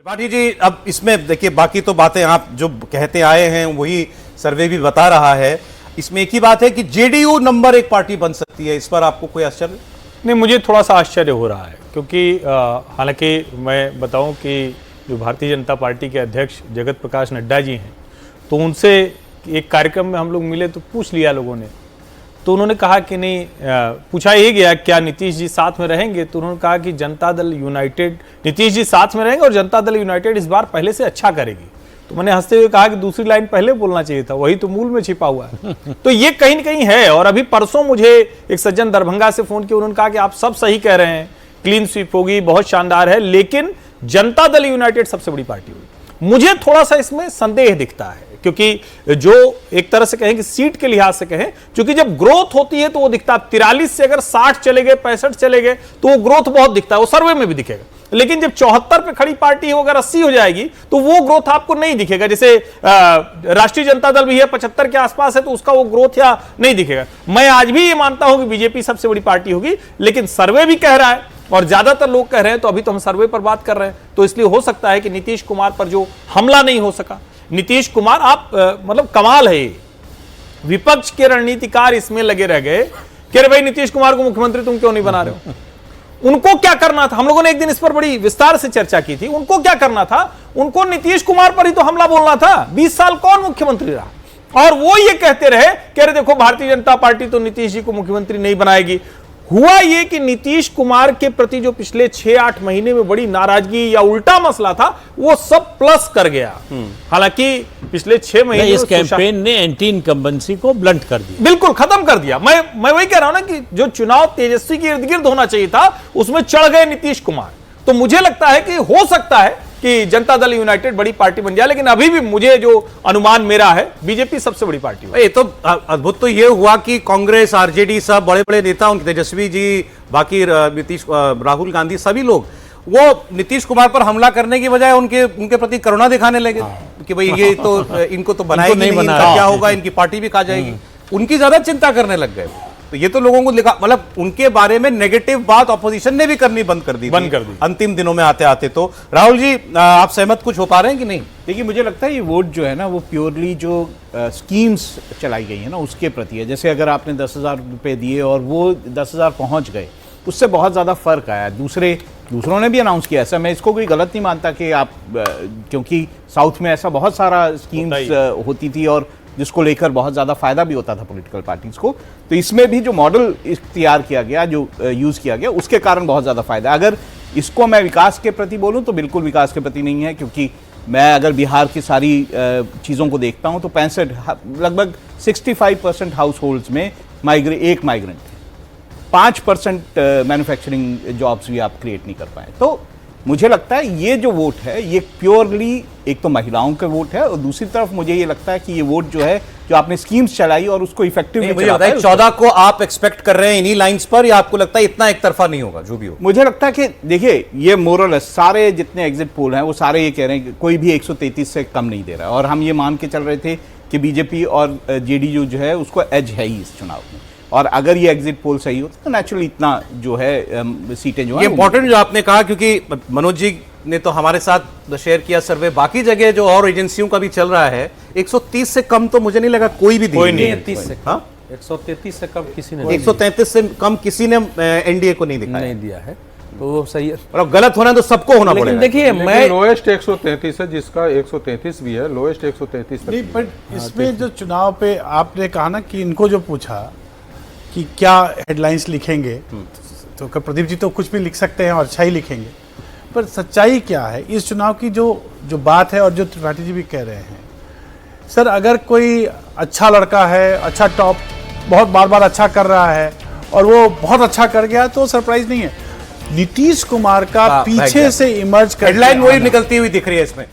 त्रिपाठी जी, अब इसमें देखिए बाकी तो बातें आप जो कहते आए हैं वही सर्वे भी बता रहा है। इसमें एक ही बात है कि जेडीयू नंबर 1 पार्टी बन सकती है। इस पर आपको कोई आश्चर्य नहीं? मुझे थोड़ा सा आश्चर्य हो रहा है क्योंकि हालांकि मैं बताऊं कि जो भारतीय जनता पार्टी के अध्यक्ष जगत प्रकाश नड्डा जी हैं, तो उनसे एक कार्यक्रम में हम लोग मिले तो पूछ लिया लोगों ने, तो उन्होंने कहा कि नहीं, पूछा ये गया क्या नीतीश जी साथ में रहेंगे, तो उन्होंने कहा कि जनता दल यूनाइटेड, नीतीश जी साथ में रहेंगे और जनता दल यूनाइटेड इस बार पहले से अच्छा करेगी। तो मैंने हंसते हुए कहा कि दूसरी लाइन पहले बोलना चाहिए था, वही तो मूल में छिपा हुआ है। तो ये कहीं न कहीं है। और अभी परसों मुझे एक सज्जन दरभंगा से फोन किया, उन्होंने कहा कि आप सब सही कह रहे हैं, क्लीन स्वीप होगी, बहुत शानदार है, लेकिन जनता दल यूनाइटेड सबसे बड़ी पार्टी होगी। मुझे थोड़ा सा इसमें संदेह दिखता है क्योंकि जो एक तरह से कहें कि सीट के लिहाज से कहें, क्योंकि जब ग्रोथ होती है तो वो दिखता है। 43 से अगर 60 चले गए, 65 चले गए तो वो ग्रोथ बहुत दिखता है, वो सर्वे में भी दिखेगा। लेकिन जब 74 पे खड़ी पार्टी हो, अगर 80 हो जाएगी तो वो ग्रोथ आपको नहीं दिखेगा। जैसे राष्ट्रीय जनता दल भी है 75 के आसपास है, तो उसका वो ग्रोथ या नहीं दिखेगा। मैं आज भी ये मानता हूं कि बीजेपी सबसे बड़ी पार्टी होगी, लेकिन सर्वे भी कह रहा है और ज्यादातर लोग कह रहे हैं, तो अभी तो हम सर्वे पर बात कर रहे हैं, तो इसलिए हो सकता है कि नीतीश कुमार पर जो हमला नहीं हो सका, नीतीश कुमार आप मतलब कमाल है। विपक्ष के रणनीतिकार इसमें लगे रह गए कि अरे भाई नीतीश कुमार को मुख्यमंत्री तुम क्यों नहीं बना रहे हो। उनको क्या करना था? हम लोगों ने एक दिन इस पर बड़ी विस्तार से चर्चा की थी। उनको क्या करना था? उनको नीतीश कुमार पर ही तो हमला बोलना था। 20 साल कौन मुख्यमंत्री रहा और वो ये कहते रहे कि अरे देखो भारतीय जनता पार्टी तो नीतीश जी को मुख्यमंत्री नहीं बनाएगी। हुआ ये कि नीतीश कुमार के प्रति जो पिछले 6-8 महीने में बड़ी नाराजगी या उल्टा मसला था, वो सब प्लस कर गया। हालांकि पिछले 6 महीने इस कैंपेन ने एंटी इनकम्बेंसी को ब्लंट कर दिया, बिल्कुल खत्म कर दिया। मैं वही कह रहा हूं ना कि जो चुनाव तेजस्वी के इर्द गिर्द होना चाहिए था, उसमें चढ़ गए नीतीश कुमार। तो मुझे लगता है कि हो सकता है कि जनता दल यूनाइटेड बड़ी पार्टी बन जाए, लेकिन अभी भी मुझे जो अनुमान मेरा है, बीजेपी सबसे बड़ी पार्टी है। ये तो अद्भुत तो ये हुआ कि कांग्रेस, आरजेडी, सब बड़े बड़े नेता, उनके तेजस्वी जी, बाकी नीतीश, राहुल गांधी, सभी लोग वो नीतीश कुमार पर हमला करने की बजाय उनके प्रति करुणा दिखाने लगे कि भाई ये तो इनको तो बनाएगी नहीं, इनका क्या होगा, इनकी पार्टी भी खा जाएगी। उनकी ज्यादा चिंता करने लग गए। तो ये तो लोगों को लिखा, मतलब उनके बारे में नेगेटिव बात ऑपोजिशन ने भी करनी बंद कर दी अंतिम दिनों में आते आते। तो राहुल जी, आप सहमत कुछ हो पा रहे हैं कि नहीं? देखिए, मुझे लगता है ये वोट जो है ना, वो प्योरली जो स्कीम्स चलाई गई है ना उसके प्रति है। जैसे अगर आपने 10,000 रुपये दिए और वो 10,000 पहुंच गए, उससे बहुत ज़्यादा फर्क आया। दूसरों ने भी अनाउंस किया। ऐसा मैं इसको कोई गलत नहीं मानता कि आप, क्योंकि साउथ में ऐसा बहुत सारा स्कीम्स होती थी और जिसको लेकर बहुत ज़्यादा फायदा भी होता था पॉलिटिकल पार्टीज को। तो इसमें भी जो मॉडल इख्तियार किया गया, जो यूज़ किया गया, उसके कारण बहुत ज़्यादा फायदा। अगर इसको मैं विकास के प्रति बोलूँ तो बिल्कुल विकास के प्रति नहीं है, क्योंकि मैं अगर बिहार की सारी चीज़ों को देखता हूँ तो 65 लगभग 65% हाउस होल्ड्स में एक माइग्रेंट, 5% मैन्युफैक्चरिंग जॉब्स भी आप क्रिएट नहीं कर पाए। तो मुझे लगता है ये जो वोट है ये प्योरली एक तो महिलाओं का वोट है, और दूसरी तरफ मुझे ये लगता है कि ये वोट जो है, जो आपने स्कीम्स चलाई और उसको इफेक्टिवली मुझे लगता है 14 को आप एक्सपेक्ट कर रहे हैं इन्हीं लाइंस पर, या आपको लगता है इतना एक तरफा नहीं होगा? जो भी हो, मुझे लगता है कि देखिए, ये मोरल सारे जितने एग्जिट पोल हैं वो सारे ये कह रहे हैं कि कोई भी 133 से कम नहीं दे रहा है। और हम ये मान के चल रहे थे कि बीजेपी और जेडीयू जो है उसको एज है ही इस चुनाव में, और अगर ये एग्जिट पोल सही होता तो नेचुरली इतना जो है सीटें जो है। ये इंपॉर्टेंट जो आपने कहा, क्योंकि मनोज जी ने तो हमारे साथ शेयर किया सर्वे, बाकी जगह जो और एजेंसियों का भी चल रहा है, 130 से कम तो मुझे नहीं लगा कोई भी नहीं है। 133 से कम किसी ने 133 से कम किसी ने एनडीए को नहीं दिया है, तो वो सही है। और गलत होना तो सबको होना पड़ेगा। देखिए, मैं लोएस्ट 133 है, जिसका 133 भी है, लोएस्ट 133 नहीं। बट इसमें जो चुनाव पे आपने कहा ना कि इनको जो पूछा कि क्या हेडलाइंस लिखेंगे, तो प्रदीप जी तो कुछ भी लिख सकते हैं और अच्छा ही लिखेंगे, पर सच्चाई क्या है इस चुनाव की? जो बात है और जो त्रिपाठी जी भी कह रहे हैं, सर अगर कोई अच्छा लड़का है, अच्छा टॉप, बहुत बार अच्छा कर रहा है और वो बहुत अच्छा कर गया, तो सरप्राइज नहीं है। नीतीश कुमार का पीछे से इमर्ज कर, हेडलाइन वही निकलती हुई दिख रही है इसमें।